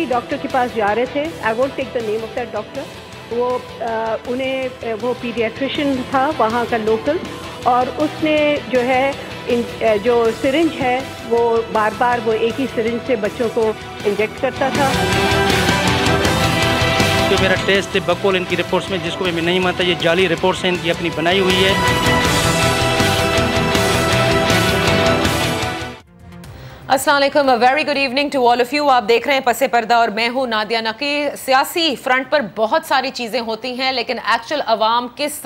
किसी डॉक्टर के पास जा रहे थे, I won't take the name of that doctor, वो वो पीडियाट्रिशियन था वहाँ का लोकल, और उसने जो है जो सिरिंज है वो बार बार वो एक ही सिरिंज से बच्चों को इंजेक्ट करता था। जो मेरा टेस्ट है बकौल इनकी रिपोर्ट्स में, जिसको मैं नहीं मानता, ये जाली रिपोर्ट्स हैं इनकी अपनी बनाई हुई है। अस्सलाम वालेकुम, very good evening to all of you. आप देख रहे हैं पसे पर्दा और मैं हूं नादिया नकी। सियासी फ्रंट पर बहुत सारी चीज़ें होती हैं, लेकिन एक्चुअल अवाम किस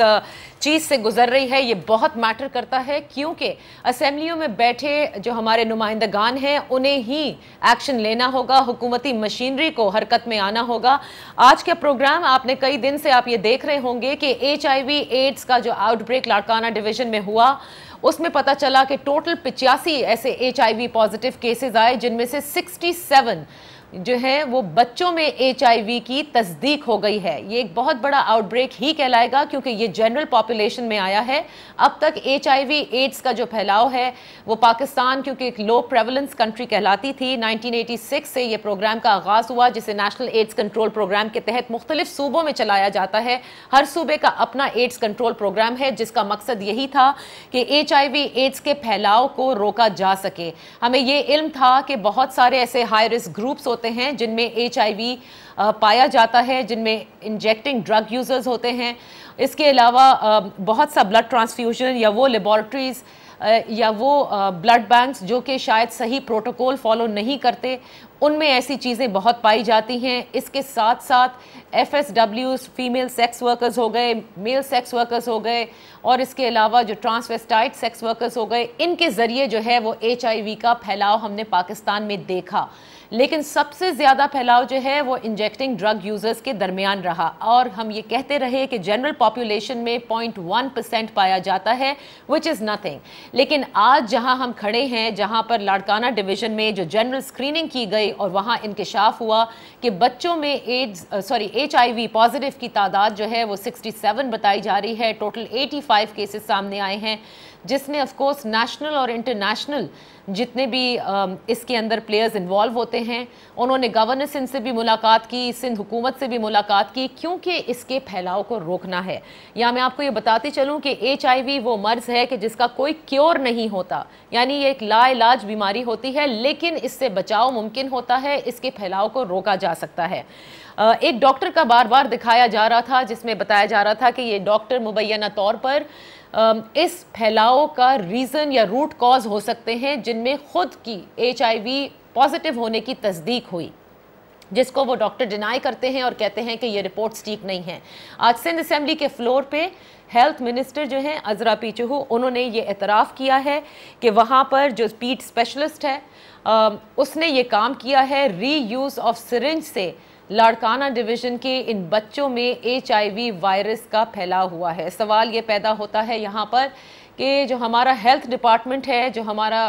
चीज़ से गुजर रही है ये बहुत मैटर करता है, क्योंकि असेंबलियों में बैठे जो हमारे नुमाइंदगान हैं उन्हें ही एक्शन लेना होगा, हुकूमती मशीनरी को हरकत में आना होगा। आज के प्रोग्राम आपने कई दिन से आप ये देख रहे होंगे कि HIV एड्स का जो आउटब्रेक लाड़काना डिवीज़न में हुआ, उसमें पता चला कि टोटल 85 ऐसे HIV पॉजिटिव केसेस आए, जिनमें से 67 जो है वो बच्चों में HIV की तस्दीक हो गई है। ये एक बहुत बड़ा आउटब्रेक ही कहलाएगा, क्योंकि ये जनरल पॉपुलेशन में आया है। अब तक HIV एड्स का जो फैलाव है वो पाकिस्तान, क्योंकि एक लो प्रेवलेंस कंट्री कहलाती थी, 1986 से ये प्रोग्राम का आगाज़ हुआ, जिसे नेशनल एड्स कंट्रोल प्रोग्राम के तहत मुख्तलिफ सूबों में चलाया जाता है। हर सूबे का अपना एड्स कंट्रोल प्रोग्राम है, जिसका मकसद यही था कि HIV एड्स के फैलाव को रोका जा सके। हमें ये इल्म था कि बहुत सारे ऐसे हाई रिस्क ग्रुप्स होते हैं जिनमें HIV पाया जाता है, जिनमें इंजेक्टिंग ड्रग यूजर्स होते हैं। इसके अलावा बहुत सा ब्लड ट्रांसफ्यूजन या वो लेबॉर्ट्रीज़ या वो ब्लड बैंक्स जो कि शायद सही प्रोटोकॉल फॉलो नहीं करते, उनमें ऐसी चीज़ें बहुत पाई जाती हैं। इसके साथ साथ FSWs, फीमेल सेक्स वर्कर्स हो गए, मेल सेक्स वर्कर्स हो गए, और इसके अलावा जो ट्रांसवेस्टाइट सेक्स वर्कर्स हो गए, इनके ज़रिए जो है वो HIV का फैलाव हमने पाकिस्तान में देखा। लेकिन सबसे ज़्यादा फैलाव जो है वो इंजेक्टिंग ड्रग यूज़र्स के दरमियान रहा, और हम ये कहते रहे कि जनरल पॉपुलेशन में 0.1% पाया जाता है, विच इज़ नथिंग। लेकिन आज जहां हम खड़े हैं, जहां पर लाड़काना डिवीज़न में जो जनरल स्क्रीनिंग की गई और वहां इंकशाफ हुआ कि बच्चों में HIV पॉजिटिव की तादाद जो है वो 67 बताई जा रही है। टोटल 85 केसेस सामने आए हैं, जिसने ऑफ कोर्स नेशनल और इंटरनेशनल जितने भी इसके अंदर प्लेयर्स इन्वॉल्व होते हैं, उन्होंने गवर्नर सिंध से भी मुलाकात की, सिंध हुकूमत से भी मुलाकात की, क्योंकि इसके फैलाव को रोकना है। या मैं आपको ये बताती चलूँ कि HIV वो मर्ज़ है कि जिसका कोई क्योर नहीं होता, यानी ये एक लाइलाज बीमारी होती है, लेकिन इससे बचाव मुमकिन होता है, इसके फैलाव को रोका जा सकता है। एक डॉक्टर का बार बार दिखाया जा रहा था, जिसमें बताया जा रहा था कि ये डॉक्टर मुबैना तौर पर इस फैलाव का रीज़न या रूट कॉज हो सकते हैं, जिनमें खुद की HIV पॉजिटिव होने की तस्दीक हुई, जिसको वो डॉक्टर डिनाई करते हैं और कहते हैं कि ये रिपोर्ट्स ठीक नहीं हैं। आज सिंध असेंबली के फ्लोर पे हेल्थ मिनिस्टर जो हैं अजरा पी चहू, उन्होंने ये एतराफ़ किया है कि वहाँ पर जो पीट स्पेशलिस्ट है उसने ये काम किया है, री यूज़ ऑफ सिरिंज से लाड़काना डिवीज़न के इन बच्चों में HIV वायरस का फैलाव हुआ है। सवाल ये पैदा होता है यहाँ पर कि जो हमारा हेल्थ डिपार्टमेंट है, जो हमारा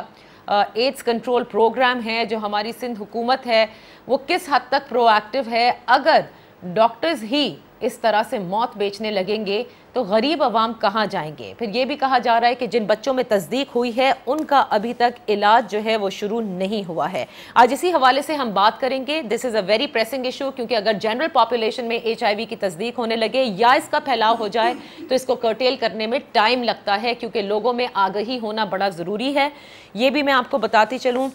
एड्स कंट्रोल प्रोग्राम है, जो हमारी सिंध हुकूमत है, वो किस हद तक प्रोएक्टिव है। अगर डॉक्टर्स ही इस तरह से मौत बेचने लगेंगे तो गरीब अवाम कहाँ जाएंगे। फिर ये भी कहा जा रहा है कि जिन बच्चों में तस्दीक हुई है उनका अभी तक इलाज जो है वो शुरू नहीं हुआ है। आज इसी हवाले से हम बात करेंगे। This is a very pressing issue, क्योंकि अगर जनरल पॉपुलेशन में HIV की तस्दीक होने लगे या इसका फैलाव हो जाए तो इसको कर्टेल करने में टाइम लगता है, क्योंकि लोगों में आगाही होना बड़ा ज़रूरी है। ये भी मैं आपको बताती चलूँ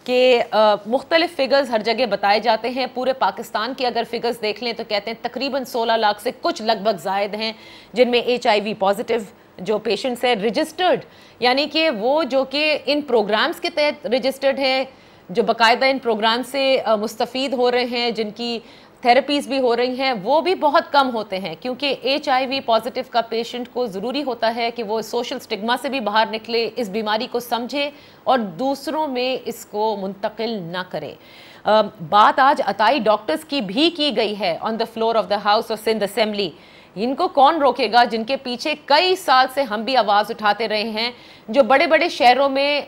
कि मुख्तलिफ फिगर्स हर जगह बताए जाते हैं। पूरे पाकिस्तान की अगर फिगर्स देख लें तो कहते हैं तकरीबन 16 लाख से कुछ लगभग ज़ायद हैं जिनमें HIV पॉजिटिव जो पेशेंट्स हैं रजिस्टर्ड, यानी कि वो जो कि इन प्रोग्राम्स के तहत रजिस्टर्ड हैं, जो बाकायदा इन प्रोग्राम से मुस्तफ़ीद हो रहे हैं, जिनकी थेरेपीज़ भी हो रही हैं, वो भी बहुत कम होते हैं, क्योंकि HIV पॉजिटिव का पेशेंट को ज़रूरी होता है कि वो सोशल स्टिग्मा से भी बाहर निकले, इस बीमारी को समझे और दूसरों में इसको मुंतकिल ना करे। बात आज अताई डॉक्टर्स की भी की गई है on the floor of the house of Sindh assembly इनको कौन रोकेगा, जिनके पीछे कई साल से हम भी आवाज़ उठाते रहे हैं, जो बड़े बड़े शहरों में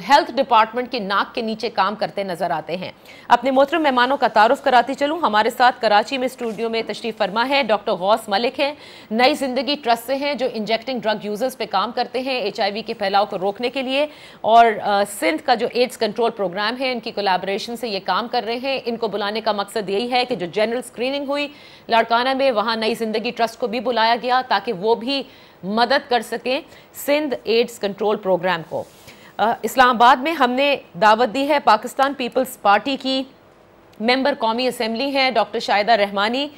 हेल्थ डिपार्टमेंट के नाक के नीचे काम करते नजर आते हैं। अपने मोहतरम मेहमानों का तारुफ कराती चलूँ। हमारे साथ कराची में स्टूडियो में तशरीफ फरमा है डॉक्टर गौस मलिक हैं, नई जिंदगी ट्रस्ट से हैं, जो इंजेक्टिंग ड्रग यूजर्स पे काम करते हैं HIV के फैलाव को रोकने के लिए, और सिंध का जो एड्स कंट्रोल प्रोग्राम है इनकी कोलैबोरेशन से ये काम कर रहे हैं। इनको बुलाने का मकसद यही है कि जो जनरल स्क्रीनिंग हुई लाड़काना में, वहाँ नई जिंदगी ट्रस्ट को भी बुलाया गया ताकि वो भी मदद कर सकें सिंध एड्स कंट्रोल प्रोग्राम को। इस्लामाबाद में हमने दावत दी है पाकिस्तान पीपल्स पार्टी की मेंबर कौमी असेंबली हैं डॉक्टर शाहिदा रहमानी,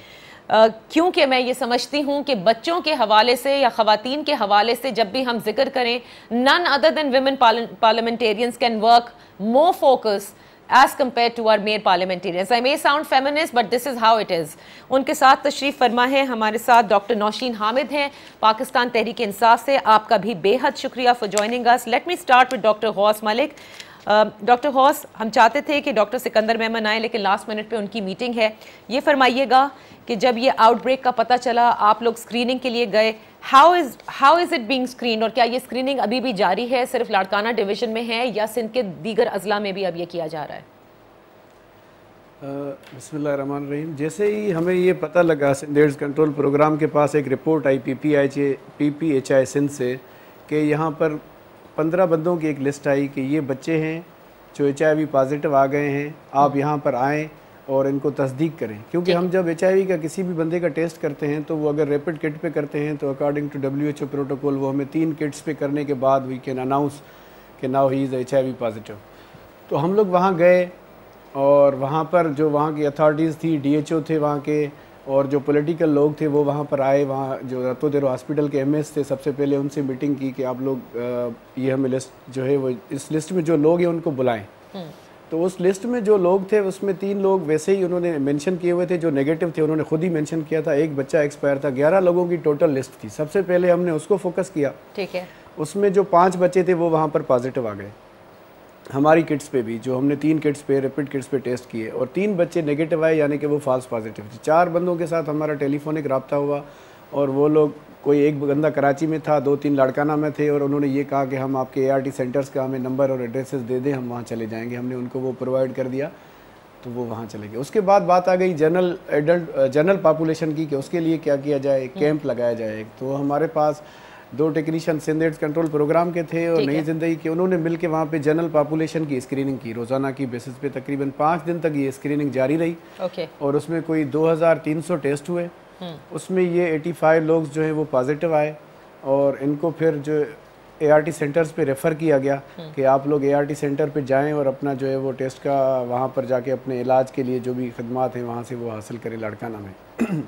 क्योंकि मैं ये समझती हूँ कि बच्चों के हवाले से या ख़वातीन के हवाले से जब भी हम जिक्र करें, none other than women parliamentarians can work more focus as compared to our male parliamentarians. I may sound feminist, but this is how it is. उनके साथ तशरीफ़ फरमा है हमारे साथ डॉक्टर नौशीन हामिद हैं पाकिस्तान तहरीक इंसाफ से। आपका भी बेहद शुक्रिया for joining us. Let me start with doctor Ghaus Malik. Doctor Ghaus, हम चाहते थे कि डॉक्टर सिकंदर मेमन आए, लेकिन लास्ट मिनट पे उनकी मीटिंग है। ये फरमाइएगा कि जब ये आउटब्रेक का पता चला, आप लोग स्क्रीनिंग के लिए गए, how is it being screen, और क्या ये स्क्रीनिंग अभी भी जारी है, सिर्फ लाड़काना डिवीज़न में है या सिंध के दीगर अजला में भी अब ये किया जा रहा है? बिस्मिल्लाहिर्रहमानिर्रहीम। जैसे ही हमें ये पता लगा सिंध एड्स कंट्रोल प्रोग्राम के पास एक रिपोर्ट आई PPHI सिंध से कि यहाँ पर 15 बंदों की एक लिस्ट आई कि ये बच्चे हैं जो HIV पॉजिटिव आ गए हैं, आप यहाँ पर आएँ और इनको तस्दीक करें। क्योंकि हम जब HIV का किसी भी बंदे का टेस्ट करते हैं तो वो अगर रैपिड किट पे करते हैं तो अकॉर्डिंग टू WHO प्रोटोकॉल वो हमें 3 किट्स पे करने के बाद वी कैन अनाउंस कि now he is HIV positive. तो हम लोग वहाँ गए और वहाँ पर जो वहाँ की अथॉरिटीज़ थी, DHO थे वहाँ के, और जो पॉलिटिकल लोग थे वो वहाँ पर आए। वहाँ जो रतोदेरो हॉस्पिटल के MS थे, सबसे पहले उनसे मीटिंग की कि आप लोग ये हमें लिस्ट जो है वो इस लिस्ट में जो लोग हैं उनको बुलाएं। तो उस लिस्ट में जो लोग थे उसमें 3 लोग वैसे ही उन्होंने मेंशन किए हुए थे जो नेगेटिव थे, उन्होंने खुद ही मेंशन किया था। एक बच्चा एक्सपायर था। 11 लोगों की टोटल लिस्ट थी। सबसे पहले हमने उसको फोकस किया। ठीक है। उसमें जो 5 बच्चे थे वो वहाँ पर पॉजिटिव आ गए हमारी किट्स पे भी, जो हमने 3 किट्स पे रैपिड किट्स पे टेस्ट किए, और 3 बच्चे नेगेटिव आए, यानी कि वो फॉल्स पॉजिटिव थे। 4 बंदों के साथ हमारा टेलीफोनिक रब्ता हुआ और वो लोग, कोई एक बंदा कराची में था, 2-3 लाड़काना में थे, और उन्होंने ये कहा कि हम आपके ART सेंटर्स का हमें नंबर और एड्रेसेस दे दें, हम वहाँ चले जाएंगे। हमने उनको वो प्रोवाइड कर दिया तो वो वहाँ चले गए। उसके बाद बात आ गई जनरल पॉपुलेशन की कि उसके लिए क्या किया जाए, कैंप लगाया जाए। तो हमारे पास 2 technician Sindh AIDS control programme के थे और नई जिंदगी के, उन्होंने मिल के वहाँ पे जनरल पॉपुलेशन की स्क्रीनिंग की रोज़ाना की बेसिस पे। तकरीबन 5 दिन तक ये स्क्रीनिंग जारी रही। और उसमें कोई 2300 टेस्ट हुए। उसमें ये 85 लोग जो है वो पॉजिटिव आए, और इनको फिर जो ART सेंटर्स पे रेफ़र किया गया कि आप लोग ART सेंटर पे जाएं और अपना जो है वो टेस्ट का वहाँ पर जाके अपने इलाज के लिए जो भी खदमात हैं वहाँ से वो हासिल करें लाड़काना में।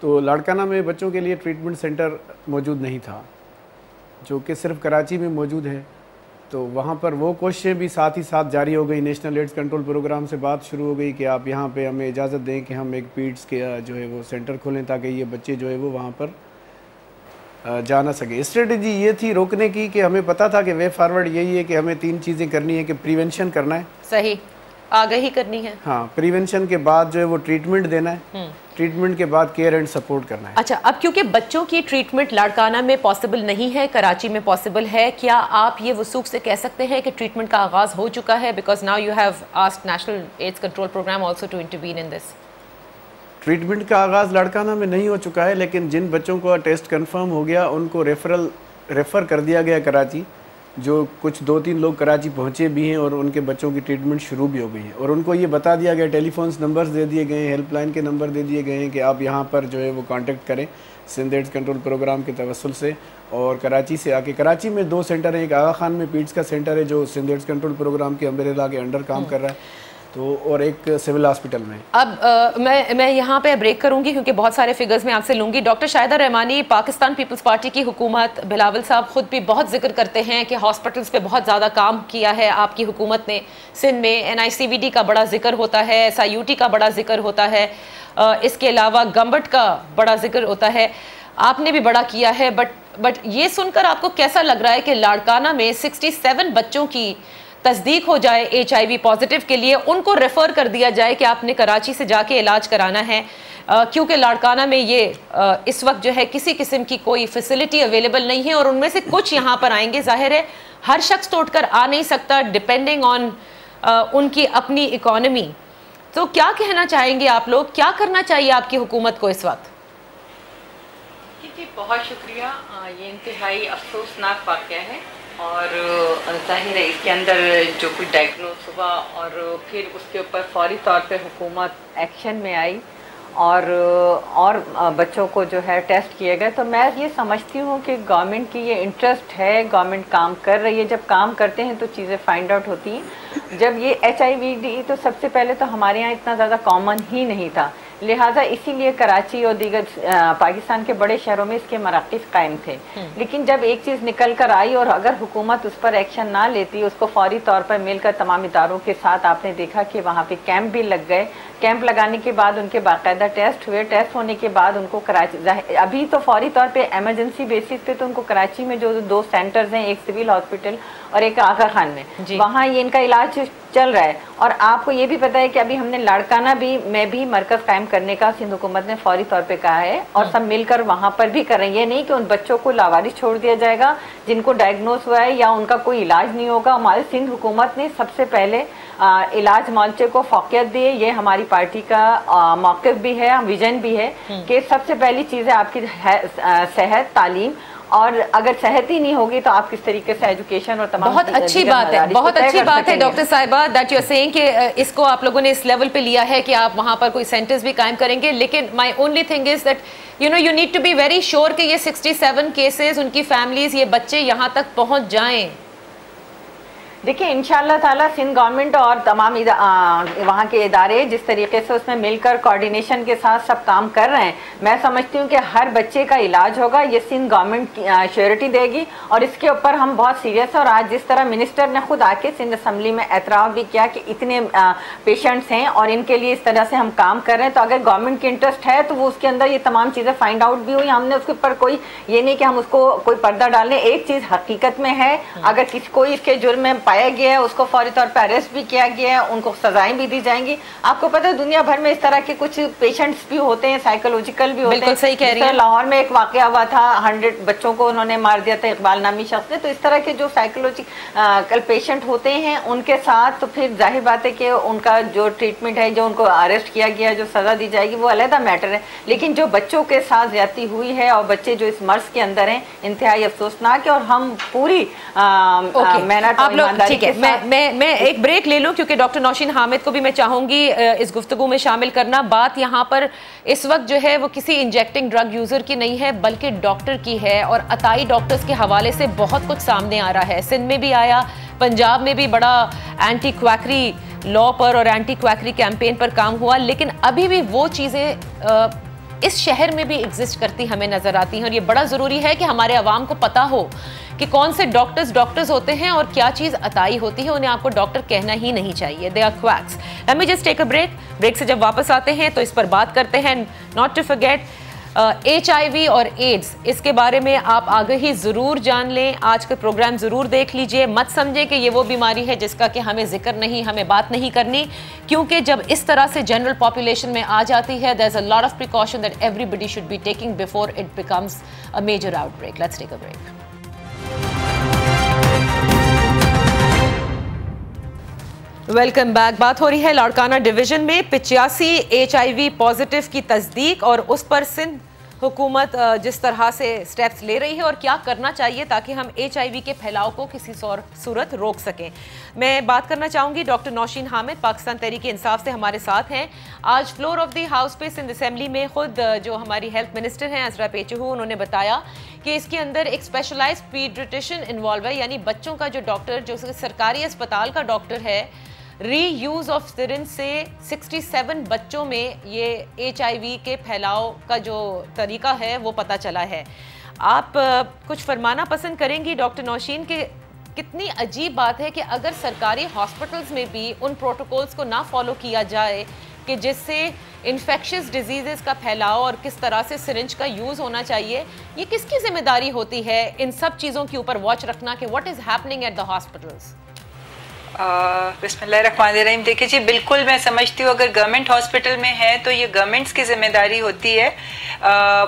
तो लाड़काना में बच्चों के लिए ट्रीटमेंट सेंटर मौजूद नहीं था, जो कि सिर्फ कराची में मौजूद है। तो वहाँ पर वो कोशिशें भी साथ ही साथ जारी हो गई। नेशनल एड्स कंट्रोल प्रोग्राम से बात शुरू हो गई कि आप यहाँ पे हमें इजाज़त दें कि हम एक पीड्स के जो है वो सेंटर खोलें ताकि ये बच्चे जो है वो वहाँ पर जा ना सके। स्ट्रेटजी ये थी रोकने की कि हमें पता था कि वे फॉरवर्ड यही है कि हमें 3 चीज़ें करनी है कि प्रिवेंशन करना है, सही आगाही करनी है, हाँ, प्रिवेंशन के बाद जो है वो ट्रीटमेंट देना है, ट्रीटमेंट के बाद केयर एंड सपोर्ट करना है। अच्छा, अब क्योंकि बच्चों की ट्रीटमेंट लाड़काना में पॉसिबल नहीं है, कराची में पॉसिबल है, क्या आप ये वसूख से कह सकते हैं कि ट्रीटमेंट का आगाज हो चुका है? Because now you have asked national AIDS control programme also to intervene in this. Treatment का आगाज़ लाड़काना में नहीं हो चुका है, लेकिन जिन बच्चों का टेस्ट कंफर्म हो गया उनको रेफ़र कर दिया गया कराची। जो कुछ 2-3 लोग कराची पहुँचे भी हैं और उनके बच्चों की ट्रीटमेंट शुरू भी हो गई है, और उनको ये बता दिया गया, टेलीफोन्स नंबर्स दे दिए गए हैं, हेल्पलाइन के नंबर दे दिए गए हैं कि आप यहाँ पर जो है वो कांटेक्ट करें सिंध एड्स कंट्रोल प्रोग्राम के तवस्सुल से। और कराची से आके, कराची में 2 सेंटर हैं, एक आगा खान में पीड्स का सेंटर है जो सिंध एड्स कंट्रोल प्रोग्राम के अम्ब्रेला के अंडर काम कर रहा है, तो और एक सिविल हॉस्पिटल में। अब मैं यहाँ पे ब्रेक करूंगी क्योंकि बहुत सारे फिगर्स मैं आपसे लूंगी। डॉक्टर शाहिदा रहमानी, पाकिस्तान पीपल्स पार्टी की हुकूमत, बिलावल साहब खुद भी बहुत जिक्र करते हैं कि हॉस्पिटल्स पे बहुत ज़्यादा काम किया है आपकी हुकूमत ने। सिंध में NICVD का बड़ा जिक्र होता है, SIUT का बड़ा जिक्र होता है, इसके अलावा गम्बट का बड़ा जिक्र होता है, आपने भी बड़ा किया है। बट ये सुनकर आपको कैसा लग रहा है कि लाड़काना में 67 बच्चों की तस्दीक हो जाए HIV पॉजिटिव के लिए, उनको रेफर कर दिया जाए कि आपने कराची से जाके इलाज कराना है, क्योंकि लाड़काना में ये इस वक्त जो है किसी किस्म की कोई फैसिलिटी अवेलेबल नहीं है। और उनमें से कुछ यहाँ पर आएंगे, जाहिर है हर शख्स तो उठकर आ नहीं सकता, डिपेंडिंग ऑन उनकी अपनी इकोनॉमी। तो क्या कहना चाहेंगे आप लोग, क्या करना चाहिए आपकी हुकूमत को इस वक्त? जी बहुत शुक्रिया। ये इंतहाई अफसोसनाक वाक़या है और जाहिर है इसके अंदर जो कुछ डायग्नोस हुआ और फिर उसके ऊपर फौरी तौर पे हुकूमत एक्शन में आई और बच्चों को जो है टेस्ट किए गए। तो मैं ये समझती हूँ कि गवर्नमेंट की ये इंटरेस्ट है, गवर्नमेंट काम कर रही है। जब काम करते हैं तो चीज़ें फाइंड आउट होती हैं। जब ये HIV तो सबसे पहले तो हमारे यहाँ इतना ज़्यादा कॉमन ही नहीं था, लिहाजा इसीलिए कराची और दीगर पाकिस्तान के बड़े शहरों में इसके मराकज़ कायम थे। लेकिन जब एक चीज़ निकल कर आई और अगर हुकूमत उस पर एक्शन ना लेती, उसको फौरी तौर पर मिलकर तमाम इदारों के साथ, आपने देखा कि वहाँ पे कैंप भी लग गए। कैंप लगाने के बाद उनके बाकायदा टेस्ट हुए। टेस्ट होने के बाद उनको कराची, अभी तो फौरी तौर पे इमरजेंसी बेसिस पे तो उनको कराची में जो 2 सेंटर्स हैं, एक सिविल हॉस्पिटल और एक आगा खान में, वहाँ ये इनका इलाज चल रहा है। और आपको ये भी पता है कि अभी हमने लाड़काना में भी मरकज़ कायम करने का सिंध हुकूमत ने फौरी तौर पे कहा है और सब मिलकर वहाँ पर भी कर रहे हैं। ये नहीं कि उन बच्चों को लावारिस छोड़ दिया जाएगा जिनको डायग्नोस हुआ है या उनका कोई इलाज नहीं होगा। हमारे सिंध हुकूमत ने सबसे पहले इलाज मॉर्चे को फौकियत दी है। ये हमारी पार्टी का मौक़िफ़ भी है, विजन भी है कि सबसे पहली चीज़ है आपकी सेहत, तालीम, और अगर सेहत ही नहीं होगी तो आप किस तरीके से एजुकेशन और तमाम। बहुत अच्छी बात है, बहुत अच्छी बात है डॉक्टर साहिबा दैट यू आर सेइंग कि इसको आप लोगों ने इस लेवल पे लिया है कि आप वहां पर कोई सेंटर्स भी कायम करेंगे। लेकिन my only thing is that you need to be very sure कि ये 67 केसेस, उनकी फैमिलीज, ये बच्चे यहाँ तक पहुँच जाएं। देखिए इंशाअल्लाह ताला सिंध गवर्नमेंट और तमाम वहाँ के इदारे जिस तरीके से उसमें मिलकर कोऑर्डिनेशन के साथ सब काम कर रहे हैं, मैं समझती हूँ कि हर बच्चे का इलाज होगा। ये सिंध गवर्नमेंट श्योरिटी देगी और इसके ऊपर हम बहुत सीरियस हैं। और आज जिस तरह मिनिस्टर ने खुद आके सिंध असम्बली में एतराफ़ भी किया कि इतने पेशेंट्स हैं और इनके लिए इस तरह से हम काम कर रहे हैं, तो अगर गवर्नमेंट की इंटरेस्ट है तो वो उसके अंदर ये तमाम चीज़ें फाइंड आउट भी हुई। हमने उसके ऊपर कोई ये नहीं कि हम उसको कोई पर्दा डालने। एक चीज़ हकीकत में है, अगर किसी कोई इसके जुर्म में पाया गया है उसको फौरी तौर पर अरेस्ट भी किया गया है, उनको सजाएं भी दी जाएंगी। आपको पता है दुनिया भर में इस तरह के कुछ पेशेंट्स भी होते हैं, साइकोलॉजिकल भी होते हैं। सही कह रही हैं। लाहौर में एक वाकया हुआ था, 100 बच्चों को उन्होंने मार दिया था, इकबाल नामी शख्स ने। तो इस तरह के जो साइकोलॉजिकल पेशेंट होते हैं उनके साथ तो फिर जाहिर बात है कि उनका जो ट्रीटमेंट है, जो उनको अरेस्ट किया गया, जो सजा दी जाएगी, वो अलग मैटर है। लेकिन जो बच्चों के साथ ज्यादती हुई है और बच्चे जो इस मर्ज के अंदर हैं, इंतहाई अफसोसनाक है। और हम पूरी मेहनत और ईमानदारी के साथ मैं एक ब्रेक ले लूं क्योंकि डॉक्टर नौशीन हामिद को भी मैं चाहूंगी इस गुफ्तगू में शामिल करना। बात यहाँ पर इस वक्त जो है वो किसी इंजेक्टिंग ड्रग यूजर की नहीं है बल्कि डॉक्टर की है। और अताई डॉक्टर्स के हवाले से बहुत कुछ सामने आ रहा है। सिंध में भी आया, पंजाब में भी बड़ा एंटी क्वैकरी लॉ पर और एंटी क्वैकरी कैंपेन पर काम हुआ, लेकिन अभी भी वो चीज़ें इस शहर में भी एग्जिस्ट करती हमें नजर आती हैं। और ये बड़ा ज़रूरी है कि हमारे अवाम को पता हो कि कौन से डॉक्टर्स होते हैं और क्या चीज़ अताई होती है। उन्हें आपको डॉक्टर कहना ही नहीं चाहिए, they are quacks. Let me just take a break से जब वापस आते हैं तो इस पर बात करते हैं। नॉट टू फॉरगेट HIV और एड्स, इसके बारे में आप आगाही ज़रूर जान लें। आज का प्रोग्राम ज़रूर देख लीजिए। मत समझें कि ये वो बीमारी है जिसका कि हमें जिक्र नहीं, हमें बात नहीं करनी, क्योंकि जब इस तरह से जनरल पॉपुलेशन में आ जाती है, there is a lot of precaution that everybody should be taking before it becomes a major outbreak. Let's take a break. Welcome back. बात हो रही है लाड़काना डिवीजन में 85 HIV पॉजिटिव की तस्दीक और उस पर सिंध हुकूमत जिस तरह से स्टेप्स ले रही है और क्या करना चाहिए ताकि हम HIV के फैलाव को किसी सूरत रोक सकें। मैं बात करना चाहूँगी डॉक्टर नौशीन हामिद, पाकिस्तान तहरीक इंसाफ से हमारे साथ हैं। आज फ्लोर ऑफ द हाउस पे सिंध असेंबली में खुद जो हमारी हेल्थ मिनिस्टर हैं असरा पेचहू, उन्होंने बताया कि इसके अंदर एक स्पेशलाइज्ड पीडियाट्रिशियन इन्वॉल्व है, यानी बच्चों का जो डॉक्टर, जो सरकारी अस्पताल का डॉक्टर है, रीयूज़ ऑफ सिरिंज से 67 बच्चों में ये HIV के फैलाव का जो तरीका है वो पता चला है। आप कुछ फरमाना पसंद करेंगी डॉक्टर नौशीन के कितनी अजीब बात है कि अगर सरकारी हॉस्पिटल्स में भी उन प्रोटोकॉल्स को ना फॉलो किया जाए कि जिससे इन्फेक्शियस डिजीज़ का फैलाव और किस तरह से सिरिंज का यूज़ होना चाहिए, ये किसकी जिम्मेदारी होती है इन सब चीज़ों के ऊपर वॉच रखना कि what is happening at the hospitals? बिस्मिल्लाहिर्रहमानिर्रहीम। देखिए जी, बिल्कुल मैं समझती हूँ अगर गवर्नमेंट हॉस्पिटल में है तो ये गवर्नमेंट्स की जिम्मेदारी होती है,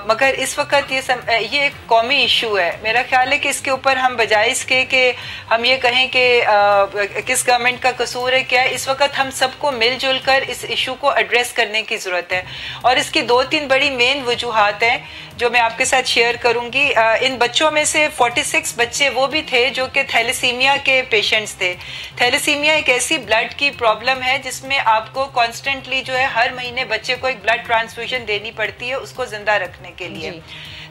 मगर इस वक्त ये एक कौमी इशू है। मेरा ख्याल है कि इसके ऊपर हम बजाय इसके कि हम ये कहें कि किस गवर्नमेंट का कसूर है क्या है, इस वक्त हम सबको मिलजुल कर इस इशू को एड्रेस करने की ज़रूरत है। और इसकी 2-3 बड़ी मेन वजूहात हैं जो मैं आपके साथ शेयर करूंगी। इन बच्चों में से 46 बच्चे वो भी थे जो कि थैलेसीमिया के पेशेंट्स थे। थैलेसीमिया एक ऐसी ब्लड की प्रॉब्लम है जिसमें आपको कॉन्स्टेंटली जो है हर महीने बच्चे को एक ब्लड ट्रांसफ्यूजन देनी पड़ती है उसको जिंदा रखने के लिए।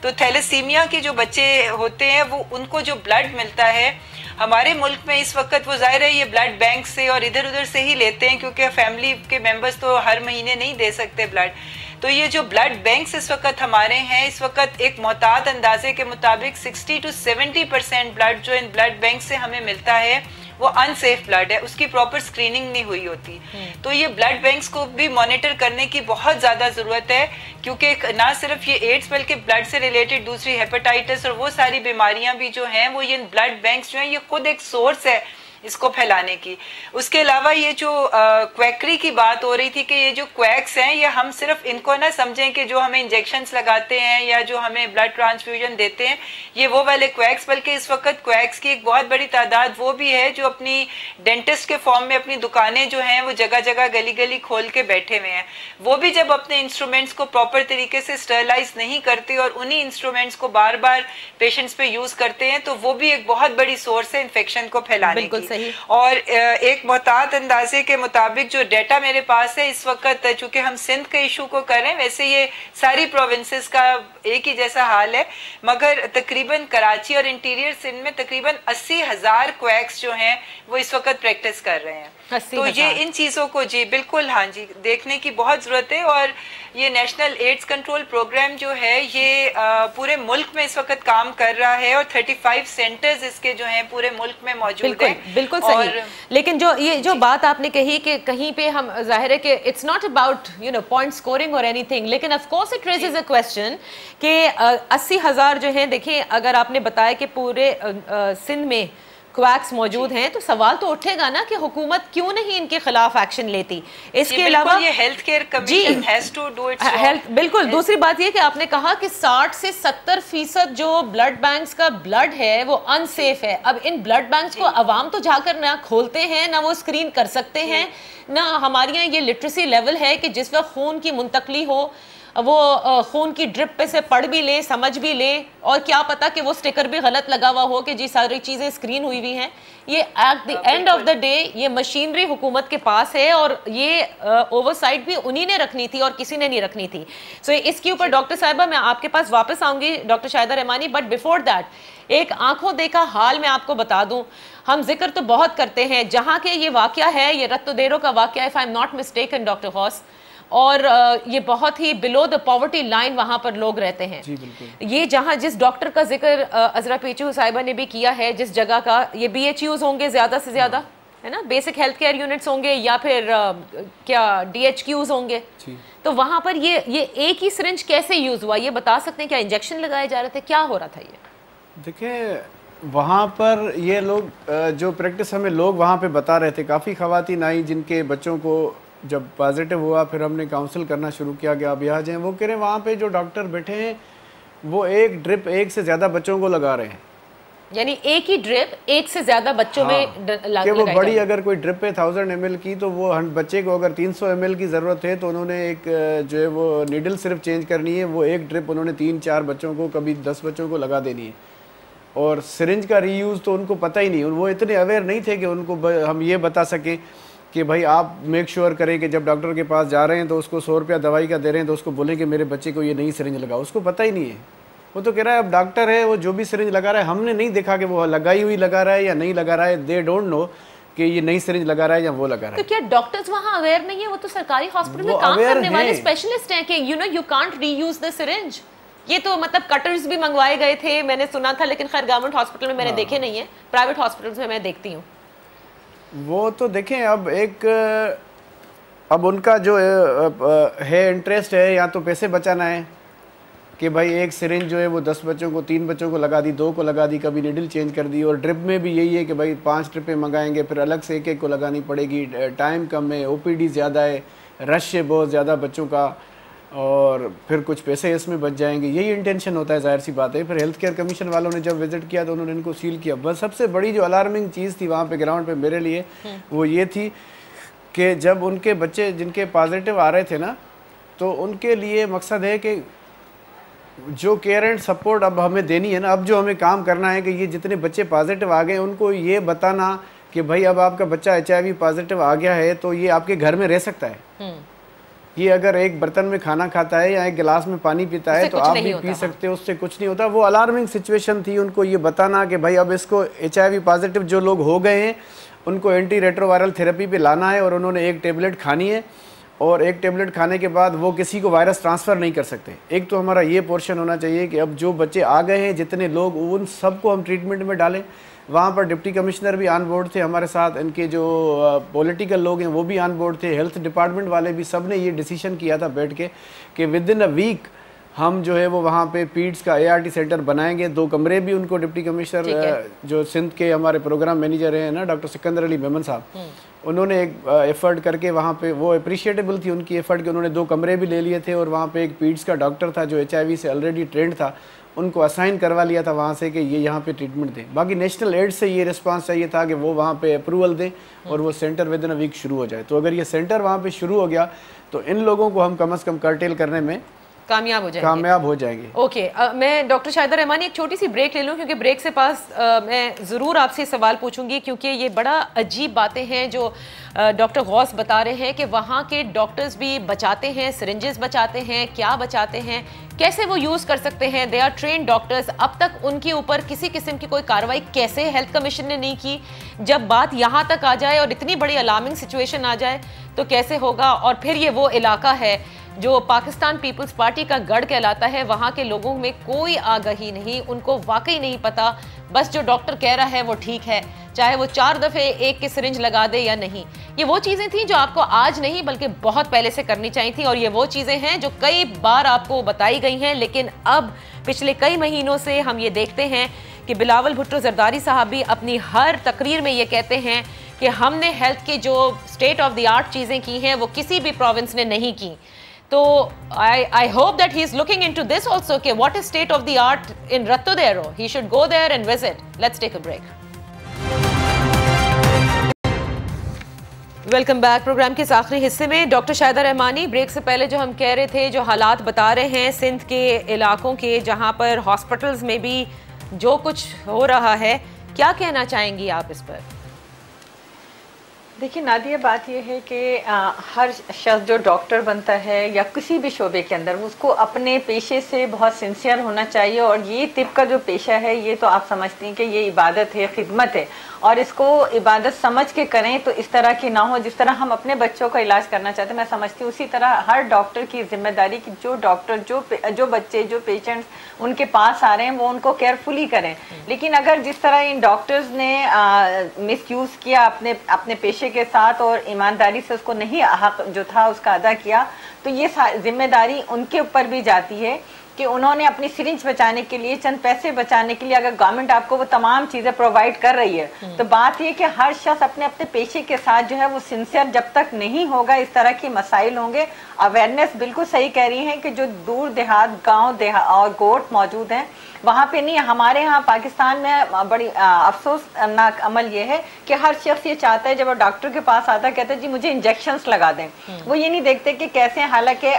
तो थैलेसीमिया के जो बच्चे होते हैं वो उनको जो ब्लड मिलता है हमारे मुल्क में इस वक्त, वो जाहिर है ये ब्लड बैंक से और इधर उधर से ही लेते हैं क्योंकि फैमिली के मेंबर्स तो हर महीने नहीं दे सकते ब्लड। तो ये जो ब्लड बैंक्स इस वक्त हमारे हैं, इस वक्त एक मोहतात अंदाजे के मुताबिक 60 to 70% ब्लड जो इन ब्लड बैंक से हमें मिलता है वो अनसेफ ब्लड है, उसकी प्रॉपर स्क्रीनिंग नहीं हुई होती। तो ये ब्लड बैंक्स को भी मॉनिटर करने की बहुत ज़्यादा ज़रूरत है क्योंकि ना सिर्फ ये एड्स बल्कि ब्लड से रिलेटेड दूसरी हेपेटाइटिस और वो सारी बीमारियां भी जो हैं वो ये ब्लड बैंक्स जो हैं ये खुद एक सोर्स है इसको फैलाने की। उसके अलावा ये जो क्वैकरी की बात हो रही थी कि ये जो क्वैक्स हैं ये हम सिर्फ इनको ना समझें कि जो हमें इंजेक्शंस लगाते हैं या जो हमें ब्लड ट्रांसफ्यूजन देते हैं ये वो वाले क्वैक्स, बल्कि इस वक्त क्वैक्स की एक बहुत बड़ी तादाद वो भी है जो अपनी डेंटिस्ट के फॉर्म में अपनी दुकानें जो हैं वो जगह जगह गली गली खोल के बैठे हुए हैं। वो भी जब अपने इंस्ट्रूमेंट्स को प्रॉपर तरीके से स्टरलाइज नहीं करते और उन्हीं इंस्ट्रूमेंट्स को बार बार पेशेंट्स पे यूज करते हैं तो वो भी एक बहुत बड़ी सोर्स है इन्फेक्शन को फैलाने की। और एक मोहतात अंदाजे के मुताबिक जो डेटा मेरे पास है इस वक्त, चूंकि हम सिंध के इशू को कर रहे हैं, वैसे ये सारी प्रोविंसेस का एक ही जैसा हाल है, मगर तकरीबन कराची और इंटीरियर सिंध में तकरीबन 80,000 क्वैक्स जो हैं वो इस वक्त प्रैक्टिस कर रहे हैं। तो ये इन चीज़ों को जी बिल्कुल हाँ जी देखने की बहुत ज़रूरत है। और ये नेशनल एड्स कंट्रोल प्रोग्राम जो है ये पूरे मुल्क में इस वक्त काम कर रहा है और 35 सेंटर्स इसके जो हैं पूरे मुल्क में मौजूद हैं। बिल्कुल सही। लेकिन जो बात आपने कही कि कहीं पे हम जाहिर है कि it's not about point scoring और एनीथिंग, लेकिन of course it raises a question कि 80,000 जो हैं, देखिए अगर आपने बताया कि पूरे सिंध में क्वैक्स मौजूद हैं तो सवाल तो उठेगा ना कि हुकूमत क्यों नहीं इनके खिलाफ एक्शन लेती। इसके अलावा ये health care commission has to do its health. बिल्कुल। दूसरी बात ये कि आपने कहा कि 60 से 70% जो ब्लड बैंक्स का ब्लड है वो अनसेफ है। अब इन ब्लड बैंक्स को अवाम तो जाकर ना खोलते हैं ना वो स्क्रीन कर सकते हैं, ना हमारे यहाँ ये लिटरेसी लेवल है कि जिस वक्त खून की मुंतकली हो वो खून की ड्रिप पे से पढ़ भी ले, समझ भी ले, और क्या पता कि वो स्टिकर भी गलत लगा हुआ हो कि जी सारी चीज़ें स्क्रीन हुई हुई हैं। ये at the end of the day ये मशीनरी हुकूमत के पास है और ये ओवरसाइट भी उन्हीं ने रखनी थी और किसी ने नहीं रखनी थी। सो इसके ऊपर डॉक्टर साहिबा मैं आपके पास वापस आऊँगी, doctor Shahida Rahmani, but before that एक आंखों देखा हाल मैं आपको बता दूं। हम जिक्र तो बहुत करते हैं, जहाँ के ये वाक़या है ये रत्तोदेरो का वाक़या है, if I am not mistaken doctor Ghaus, और ये बहुत ही बिलो द पॉवर्टी लाइन वहाँ पर लोग रहते हैं। ये जहाँ जिस डॉक्टर का जिक्र अजरा पीचू साहिबा ने भी किया है, जिस जगह का, ये BHUs होंगे ज़्यादा से ज़्यादा, है ना, बेसिक हेल्थ केयर यूनिट्स होंगे या फिर क्या DHQs होंगे। तो वहाँ पर ये एक ही सिरिंज कैसे यूज़ हुआ, ये बता सकते हैं? क्या इंजेक्शन लगाए जा रहे थे, क्या हो रहा था? ये देखिए वहाँ पर ये लोग जो प्रैक्टिस हमें लोग वहाँ पे बता रहे थे, काफ़ी ख़वातीन आई जिनके बच्चों को जब पॉजिटिव हुआ फिर हमने काउंसिल करना शुरू किया कि आप यहाँ जाएँ। वो कह रहे हैं वहाँ पे जो डॉक्टर बैठे हैं वो एक ड्रिप एक से ज़्यादा बच्चों को लगा रहे हैं, यानी एक ही ड्रिप एक से ज़्यादा बच्चों में कि वो बड़ी अगर कोई ड्रिप है 1000 ml की तो वो बच्चे को अगर 300 ml की ज़रूरत है तो उन्होंने एक जो है वो नीडल सिर्फ चेंज करनी है, वो एक ड्रिप उन्होंने 3-4 बच्चों को, कभी 10 बच्चों को लगा देनी है। और सिरिंज का रीयूज़ तो उनको पता ही नहीं, वो इतने अवेयर नहीं थे कि उनको हम ये बता सकें कि भाई आप मेक श्योर करें कि जब डॉक्टर के पास जा रहे हैं तो उसको 100 रुपया दवाई का दे रहे हैं तो उसको बोलें कि मेरे बच्चे को ये नई सिरिंज लगाओ। उसको पता ही नहीं है, वो तो कह रहा है अब डॉक्टर है, वो जो भी सिरिंज लगा रहा है हमने नहीं देखा कि वो लगाई हुई लगा रहा है या नहीं लगा रहा है। दे डोंट नो कि ये नई सिरिंज लगा रहा है या वो लगा रहा है। तो क्या डॉक्टर्स वहाँ अवेयर नहीं है? वो तो सरकारी हॉस्पिटल में काम करने वाले स्पेशलिस्ट हैं कि you can't reuse the syringe. ये तो मतलब कटर्स भी मंगवाए गए थे मैंने सुना था, लेकिन खैर गवर्नमेंट हॉस्पिटल में मैंने देखे नहीं है, प्राइवेट हॉस्पिटल्स में मैं देखती हूँ। वो तो देखें अब उनका जो है इंटरेस्ट है या तो पैसे बचाना है कि भाई एक सिरिंज जो है वो 10 बच्चों को, 3 बच्चों को लगा दी, 2 को लगा दी, कभी नीडल चेंज कर दी। और ड्रिप में भी यही है कि भाई 5 ट्रिपें मंगाएंगे, फिर अलग से एक एक को लगानी पड़ेगी, टाइम कम है, OPD ज़्यादा है, रश है बहुत ज़्यादा बच्चों का, और फिर कुछ पैसे इसमें बच जाएंगे। यही इंटेंशन होता है, जाहिर सी बात है। फिर हेल्थ केयर कमीशन वालों ने जब विजिट किया तो उन्होंने इनको सील किया। बस सबसे बड़ी जो अलार्मिंग चीज़ थी वहाँ पे ग्राउंड पे मेरे लिए वो ये थी कि जब उनके बच्चे जिनके पॉजिटिव आ रहे थे ना, तो उनके लिए मकसद है कि जो केयर एंड सपोर्ट अब हमें देनी है ना, अब जो हमें काम करना है कि ये जितने बच्चे पॉजिटिव आ गए उनको ये बताना कि भाई अब आपका बच्चा HIV पॉजिटिव आ गया है तो ये आपके घर में रह सकता है। ये अगर एक बर्तन में खाना खाता है या एक गिलास में पानी पीता है तो आप भी पी सकते हो, उससे कुछ नहीं होता। वो अलार्मिंग सिचुएशन थी, उनको ये बताना कि भाई अब इसको HIV पॉजिटिव जो लोग हो गए हैं उनको एंटी रेट्रोवायरल थेरेपी पे लाना है, और उन्होंने एक टेबलेट खानी है, और एक टेबलेट खाने के बाद वो किसी को वायरस ट्रांसफ़र नहीं कर सकते। एक तो हमारा ये पोर्शन होना चाहिए कि अब जो बच्चे आ गए हैं जितने लोग, उन सबको हम ट्रीटमेंट में डालें। वहाँ पर डिप्टी कमिश्नर भी ऑन बोर्ड थे हमारे साथ, इनके जो पॉलिटिकल लोग हैं वो भी ऑन बोर्ड थे, हेल्थ डिपार्टमेंट वाले भी, सब ने ये डिसीजन किया था बैठ के कि विद इन अ वीक हम जो है वो वहाँ पे पीड्स का ART सेंटर बनाएंगे। 2 कमरे भी उनको डिप्टी कमिश्नर जो सिंध के हमारे प्रोग्राम मैनेजर हैं ना, डॉक्टर सिकंदर अली मेमन साहब, उन्होंने एक एफर्ट करके वहाँ पे, वो अप्रिशिएटेबल थी उनकी एफर्ट कि उन्होंने 2 कमरे भी ले लिए थे, और वहाँ पे एक पीड्स का डॉक्टर था जो HIV से ऑलरेडी ट्रेंड था, उनको असाइन करवा लिया था वहाँ से कि ये यहाँ पे ट्रीटमेंट दें। बाकी नेशनल एड से ये रिस्पांस चाहिए था कि वो वहाँ पे अप्रूवल दें और वो centre within a week शुरू हो जाए। तो अगर ये सेंटर वहाँ पे शुरू हो गया तो इन लोगों को हम कम से कम कर्टेल करने में कामयाब हो जाएंगे। ओके, मैं डॉक्टर शाहिदा रहमानी एक छोटी सी ब्रेक ले लूँ, क्योंकि ब्रेक से पास मैं ज़रूर आपसे सवाल पूछूंगी, क्योंकि ये बड़ा अजीब बातें हैं जो डॉक्टर गौस बता रहे हैं कि वहाँ के डॉक्टर्स भी बचाते हैं, सिरिंजेस बचाते हैं, क्या बचाते हैं, कैसे वो यूज़ कर सकते हैं। They are train doctors. अब तक उनके ऊपर किसी किस्म की कोई कार्रवाई कैसे हेल्थ कमीशन ने नहीं की? जब बात यहाँ तक आ जाए और इतनी बड़ी अलार्मिंग सिचुएशन आ जाए तो कैसे होगा? और फिर ये वो इलाका है जो पाकिस्तान पीपल्स पार्टी का गढ़ कहलाता है, वहाँ के लोगों में कोई आगाही नहीं, उनको वाकई नहीं पता, बस जो डॉक्टर कह रहा है वो ठीक है, चाहे वो 4 दफ़े एक की सिरिंज लगा दे या नहीं। ये वो चीज़ें थी जो आपको आज नहीं बल्कि बहुत पहले से करनी चाहिए थी, और ये वो चीज़ें हैं जो कई बार आपको बताई गई हैं, लेकिन अब पिछले कई महीनों से हम ये देखते हैं कि बिलावल भुट्टो जरदारी साहब भी अपनी हर तकरीर में ये कहते हैं कि हमने हेल्थ की जो स्टेट ऑफ द आर्ट चीज़ें की हैं वो किसी भी प्रोविंस ने नहीं की। तो I hope that he is looking into this also, कि what is state of the art in Ratodero? He should go there and visit. Let's take a break. Welcome back. Programme के इस आखिरी हिस्से में डॉक्टर शाहिदा रहमानी, ब्रेक से पहले जो हम कह रहे थे, जो हालात बता रहे हैं सिंध के इलाकों के, जहां पर हॉस्पिटल्स में भी जो कुछ हो रहा है, क्या कहना चाहेंगी आप इस पर? देखिए नादिया, बात यह है कि हर शख्स जो डॉक्टर बनता है या किसी भी शोबे के अंदर, उसको अपने पेशे से बहुत सिंसियर होना चाहिए। और ये तिब का जो पेशा है, ये तो आप समझती हैं कि ये इबादत है, खिदमत है, और इसको इबादत समझ के करें तो इस तरह की ना हो। जिस तरह हम अपने बच्चों का इलाज करना चाहते हैं, मैं समझती हूँ उसी तरह हर डॉक्टर की जिम्मेदारी कि जो डॉक्टर जो बच्चे, जो पेशेंट्स उनके पास आ रहे हैं वो उनको केयरफुली करें। लेकिन अगर जिस तरह इन डॉक्टर्स ने मिसयूज़ किया अपने पेशे के साथ और ईमानदारी से उसको नहीं हक जो था उसका अदा किया, तो ये जिम्मेदारी उनके ऊपर भी जाती है कि उन्होंने अपनी सिरिंज बचाने के लिए, चंद पैसे बचाने के लिए, अगर गवर्नमेंट आपको वो तमाम चीज़ें प्रोवाइड कर रही है, तो बात ये कि हर शख्स अपने अपने पेशे के साथ जो है वो सिंसियर जब तक नहीं होगा, इस तरह की मसाइल होंगे। अवेयरनेस बिल्कुल सही कह रही हैं कि जो दूर देहात, गाँव और गोट मौजूद हैं, वहाँ पे नहीं। हमारे यहाँ पाकिस्तान में बड़ी अफसोसनाक अमल ये है कि हर शख्स ये चाहता है, जब वो डॉक्टर के पास आता है, कहता है जी मुझे इंजेक्शंस लगा दें। वो ये नहीं देखते कि कैसे हैं। हालांकि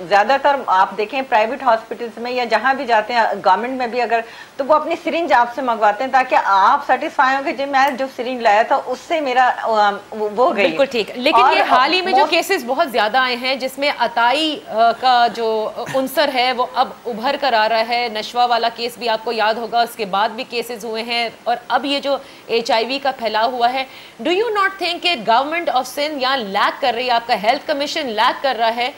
ज़्यादातर आप देखें प्राइवेट हॉस्पिटल्स में या जहाँ भी जाते हैं, गवर्नमेंट में भी अगर, तो वो अपनी सिरिंज आपसे मंगवाते हैं ताकि आप सेटिस्फाई हो कि जी मैं जो सिरिंज लाया था उससे मेरा वो गई। बिल्कुल ठीक। लेकिन ये हाल ही में जो केसेस बहुत ज़्यादा आए हैं जिसमें अताई का जो उनसर है वो अब उभर कर आ रहा है। नशवा वाला केस भी आपको याद होगा, उसके बाद भी केसेस हुए हैं, और अब ये जो HIV का फैलाव हुआ है, डू यू नॉट थिंक कि गवर्नमेंट ऑफ सिंध यहाँ लैक कर रही है, आपका हेल्थ कमीशन लैक कर रहा है?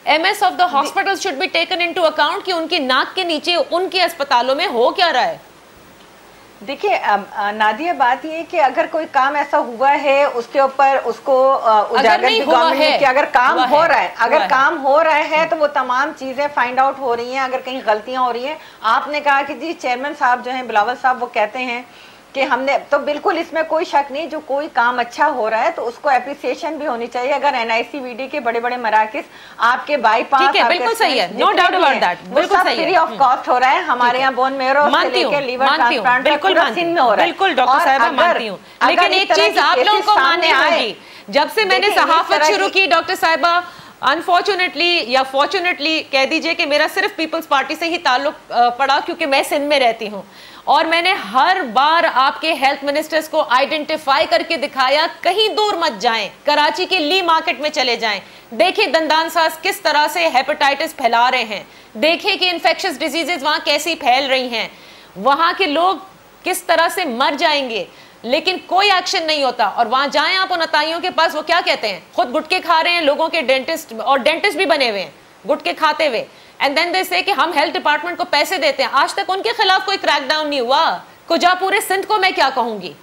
MS of the hospital should be taken into account कि उनकी नाक के नीचे उनके अस्पतालों में हो क्या रहा है। देखिए नादिया, बात ये कि अगर कोई काम ऐसा हुआ है उसके ऊपर उसको उजागर भी गवर्नमेंट ने किया, अगर काम हो रहा है, अगर काम हो रहा है तो वो तमाम चीजें फाइंड आउट हो रही हैं। अगर कहीं गलतियां हो रही हैं, आपने कहा कि जी चेयरमैन साहब जो हैं बिलावल साहब वो कहते हैं कि हमने, तो बिल्कुल इसमें कोई शक नहीं, जो कोई काम अच्छा हो रहा है तो उसको एप्रिसिएशन भी होनी चाहिए। अगर NICVD के बड़े बड़े मराकिज आपके बाईपास, बिल्कुल सही है, नो डाउट अबाउट दैट, बिल्कुल सही है, फ्री ऑफ कॉस्ट हो रहा है। हमारे यहाँ बोन मेरो से लेकर लीवर ट्रांसप्लांट बिल्कुल सिंध में हो रहा है। बिल्कुल डॉक्टर साहब मानती हूँ, लेकिन एक चीज आप लोगों को माननी होगी, जब से मैंने सहाफत शुरू की डॉक्टर साहिबा, अनफॉर्चुनेटली या फॉर्चुनेटली कह दीजिए कि मेरा सिर्फ पीपल्स पार्टी से ही ताल्लुक पड़ा, क्योंकि मैं सिंध में रहती हूँ, और मैंने हर बार आपके हेल्थ मिनिस्टर्स को आइडेंटिफाई करके दिखाया, कहीं दूर मत जाएं, कराची के ली मार्केट में चले जाएं, देखिए दंदान साज किस तरह से हेपेटाइटिस फैला रहे हैं, देखिए कि इन्फेक्शियस डिजीजेस वहां कैसी फैल रही हैं, वहां के लोग किस तरह से मर जाएंगे, लेकिन कोई एक्शन नहीं होता। और वहां जाएं आप उन अताइयों के पास, वो क्या कहते हैं, खुद गुटके खा रहे हैं, लोगों के डेंटिस्ट और डेंटिस्ट भी बने हुए हैं गुटके खाते हुए, एंड देन दे से कि हम हेल्थ डिपार्टमेंट को पैसे देते हैं। आज तक उनके खिलाफ कोई क्रैकडाउन नहीं हुआ। कुजा पूरे सिंध को मैं क्या कहूंगी?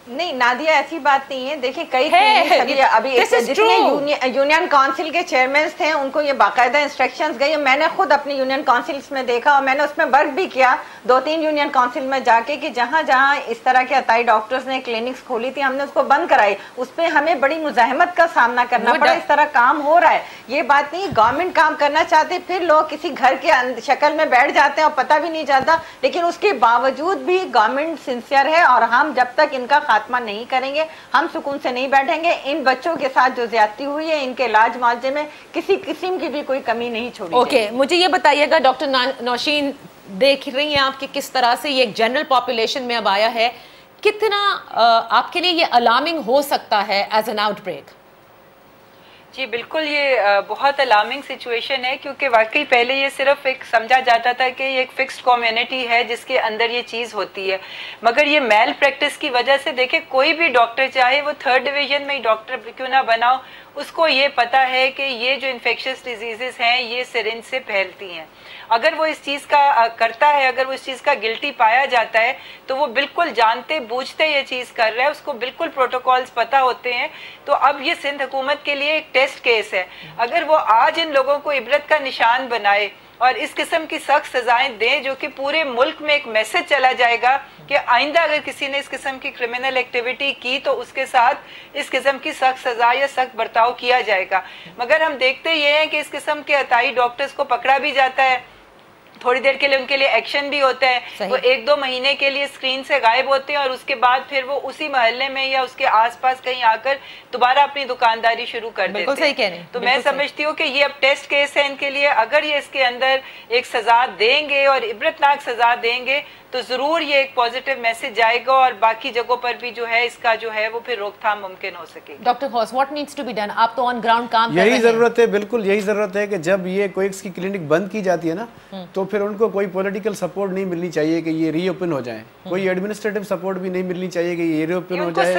नहीं नादिया, ऐसी बात नहीं है। देखिए कई अभी जितने यूनियन काउंसिल के चेयरमैन थे उनको ये बाकायदा इंस्ट्रक्शंस गई। मैंने खुद अपनी यूनियन काउंसिल्स में देखा और मैंने उसमें वर्क भी किया 2-3 यूनियन काउंसिल में जाके कि जहां जहां इस तरह के अताई डॉक्टर्स ने क्लिनिक्स खोली थी हमने उसको बंद कराई। उस पर हमें बड़ी मुजाहमत का सामना करना पड़ा। इस तरह काम हो रहा है, ये बात नहीं गवर्नमेंट काम करना चाहती, फिर लोग किसी घर के शक्ल में बैठ जाते हैं और पता भी नहीं चलता। लेकिन उसके बावजूद भी गवर्नमेंट सिंसियर है और हम जब तक इनका खात्मा नहीं करेंगे हम सुकून से नहीं बैठेंगे। इन बच्चों के साथ जो ज्यादती हुई है इनके इलाज मुआवजे में किसी किस्म की भी कोई कमी नहीं छोड़ी। ओके, मुझे ये बताइएगा डॉक्टर नौशीन, देख रही हैं आप कि किस तरह से ये जनरल पॉपुलेशन में अब आया है, कितना आपके लिए ये अलार्मिंग हो सकता है एज एन आउटब्रेक? जी बिल्कुल, ये बहुत अलार्मिंग सिचुएशन है क्योंकि वाकई पहले ये सिर्फ एक समझा जाता था कि ये एक फिक्स्ड कम्युनिटी है जिसके अंदर ये चीज़ होती है, मगर ये मेल प्रैक्टिस की वजह से देखें कोई भी डॉक्टर चाहे वो 3rd डिवीजन में ही डॉक्टर क्यों ना बनाओ, उसको ये पता है कि ये जो इन्फेक्शियस डिजीजेस हैं ये सिरिंज से फैलती हैं। अगर वो इस चीज़ का करता है, अगर वो इस चीज़ का गिल्टी पाया जाता है तो वो बिल्कुल जानते बूझते ये चीज़ कर रहा है, उसको बिल्कुल प्रोटोकॉल्स पता होते हैं। तो अब ये सिंध हुकूमत के लिए एक टेस्ट केस है। अगर वो आज इन लोगों को इबरत का निशान बनाए और इस किस्म की सख्त सजाएं दें जो कि पूरे मुल्क में एक मैसेज चला जाएगा कि आइंदा अगर किसी ने इस किस्म की क्रिमिनल एक्टिविटी की तो उसके साथ इस किस्म की सख्त सजा या सख्त बर्ताव किया जाएगा। मगर हम देखते ये हैं कि इस किस्म के अताई डॉक्टर्स को पकड़ा भी जाता है, थोड़ी देर के लिए उनके लिए एक्शन भी होता है, वो 1-2 महीने के लिए स्क्रीन से गायब होते हैं और उसके बाद फिर वो उसी मोहल्ले में या उसके आसपास कहीं आकर दोबारा अपनी दुकानदारी शुरू कर देते हैं। सही कह रहे हैं। तो मैं समझती हूँ कि ये अब टेस्ट केस है इनके लिए। अगर ये इसके अंदर एक सजा देंगे और इबरतनाक सजा देंगे तो जरूर ये एक पॉजिटिव मैसेज जाएगा और बाकी जगहों पर भी जो है इसका जो है वो फिर रोकथाम मुमकिन हो सकेगी। Doctor Ghaus, what needs to be done? आप तो ऑन ग्राउंड काम कर रहे हैं। यही जरूरत है, बिल्कुल यही जरूरत है कि जब ये कोएक्स की क्लिनिक बंद की जाती है ना तो फिर उनको कोई पॉलिटिकल सपोर्ट नहीं मिलनी चाहिए कि ये रीओपन हो जाए, कोई एडमिनिस्ट्रेटिव सपोर्ट भी नहीं मिलनी चाहिए कि ये रीओपन हो जाए।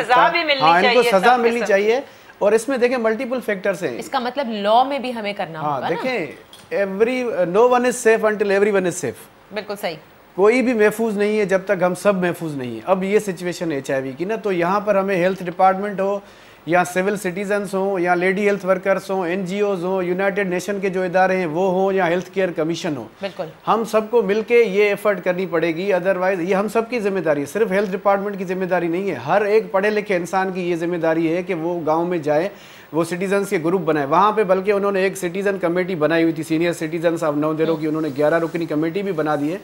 इनको सजा मिलनी चाहिए। और इसमें देखें मल्टीपल फैक्टर्स हैं, इसका मतलब लॉ में भी हमें करना होगा। देखें no one is safe until everyone is safe. बिल्कुल सही, कोई भी महफूज नहीं है जब तक हम सब महफूज नहीं है। अब ये सिचुएशन है HIV की ना, तो यहाँ पर हमें हेल्थ डिपार्टमेंट हो या सिविल सिटीजन्स हो या लेडी हेल्थ वर्कर्स हो, NGOs हो, यूनाइटेड नेशन के जो इदारे हैं वो हो या हेल्थ केयर कमीशन हो, बिल्कुल हम सबको मिलके ये एफर्ट करनी पड़ेगी। अदरवाइज ये हम सबकी जिम्मेदारी है, सिर्फ हेल्थ डिपार्टमेंट की जिम्मेदारी नहीं है। हर एक पढ़े लिखे इंसान की ये जिम्मेदारी है कि वो गाँव में जाए, वो सिटीजन्स के ग्रुप बनाए वहाँ पे। बल्कि उन्होंने एक सिटीजन कमेटी बनाई हुई थी, सीनियर सिटीजन्स ऑफ नवदेरों की, उन्होंने 11 रुकनी कमेटी भी बना दी है।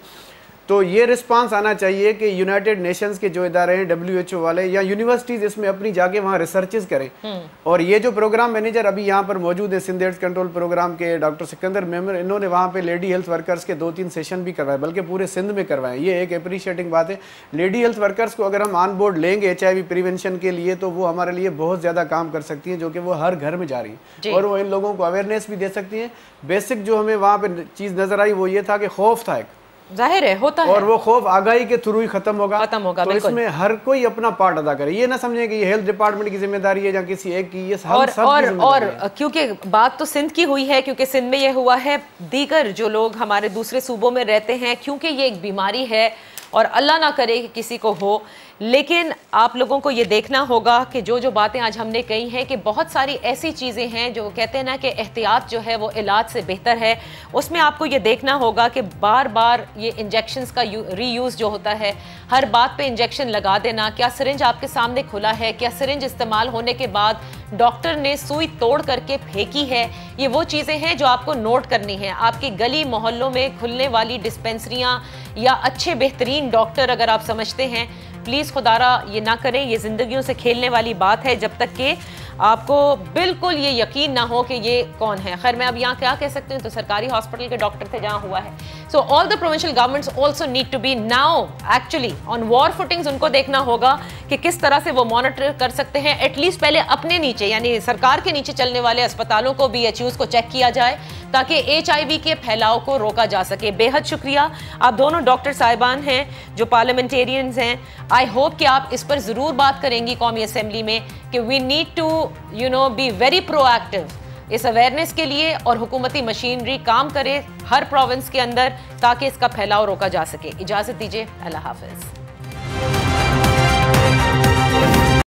तो ये रिस्पांस आना चाहिए कि यूनाइटेड नेशंस के जो इदारे हैं, WHO वाले या यूनिवर्सिटीज इसमें अपनी जाके वहाँ रिसर्चेस करें। और ये जो प्रोग्राम मैनेजर अभी यहाँ पर मौजूद है सिंध एड्स कंट्रोल प्रोग्राम के, डॉक्टर सिकंदर मेमर, इन्होंने वहाँ पे लेडी हेल्थ वर्कर्स के 2-3 सेशन भी करवाए, बल्कि पूरे सिंध में करवाए। ये एक अप्रिशिएटिंग बात है। लेडी हेल्थ वर्कर्स को अगर हम ऑन बोर्ड लेंगे HIV प्रिवेंशन के लिए तो वो हमारे लिए बहुत ज़्यादा काम कर सकती हैं, जो कि वो हर घर में जा रही है और वो इन लोगों को अवेयरनेस भी दे सकती हैं। बेसिक जो हमें वहाँ पर चीज़ नजर आई वो ये था कि खौफ था, एक जाहिर है होता है, और वो खौफ आगाही के थ्रू ही खत्म होगा। तो इसमें हर कोई अपना पार्ट अदा करे। ये ना समझे कि ये हेल्थ डिपार्टमेंट की जिम्मेदारी है या किसी एक की, ये और क्योंकि बात तो सिंध की हुई है, क्योंकि सिंध में ये हुआ है, दीगर जो लोग हमारे दूसरे सूबों में रहते हैं, क्योंकि ये एक बीमारी है और अल्लाह ना करे कि किसी को हो। लेकिन आप लोगों को ये देखना होगा कि जो बातें आज हमने कही हैं कि बहुत सारी ऐसी चीज़ें हैं जो कहते हैं ना कि एहतियात जो है वो इलाज से बेहतर है। उसमें आपको ये देखना होगा कि बार बार ये इंजेक्शंस का रीयूज़ जो होता है, हर बात पे इंजेक्शन लगा देना, क्या सिरिंज आपके सामने खुला है, क्या सिरिंज इस्तेमाल होने के बाद डॉक्टर ने सुई तोड़ करके फेंकी है, ये वो चीज़ें हैं जो आपको नोट करनी है। आपकी गली मोहल्लों में खुलने वाली डिस्पेंसरियाँ या अच्छे बेहतरीन डॉक्टर अगर आप समझते हैं, प्लीज़ खुदारा ये ना करें। ये ज़िंदगियों से खेलने वाली बात है जब तक कि आपको बिल्कुल ये यकीन ना हो कि ये कौन है। खैर मैं अब यहाँ क्या कह सकती हूँ, तो सरकारी हॉस्पिटल के डॉक्टर थे जहाँ हुआ है। So all the provincial governments also need to be now actually on war footings. उनको देखना होगा कि किस तरह से वो मॉनिटर कर सकते हैं। एटलीस्ट पहले अपने नीचे यानी सरकार के नीचे चलने वाले अस्पतालों को, BHUs को चेक किया जाए ताकि HIV के फैलाव को रोका जा सके। बेहद शुक्रिया, आप दोनों डॉक्टर साहिबान हैं जो पार्लियामेंटेरियंस हैं। आई होप कि आप इस पर ज़रूर बात करेंगी कौमी असेंबली में कि we need to be very proactive इस अवेयरनेस के लिए, और हुकूमती मशीनरी काम करे हर प्रोविंस के अंदर ताकि इसका फैलाव रोका जा सके। इजाज़त दीजिए, अल्लाह हाफ़िज़।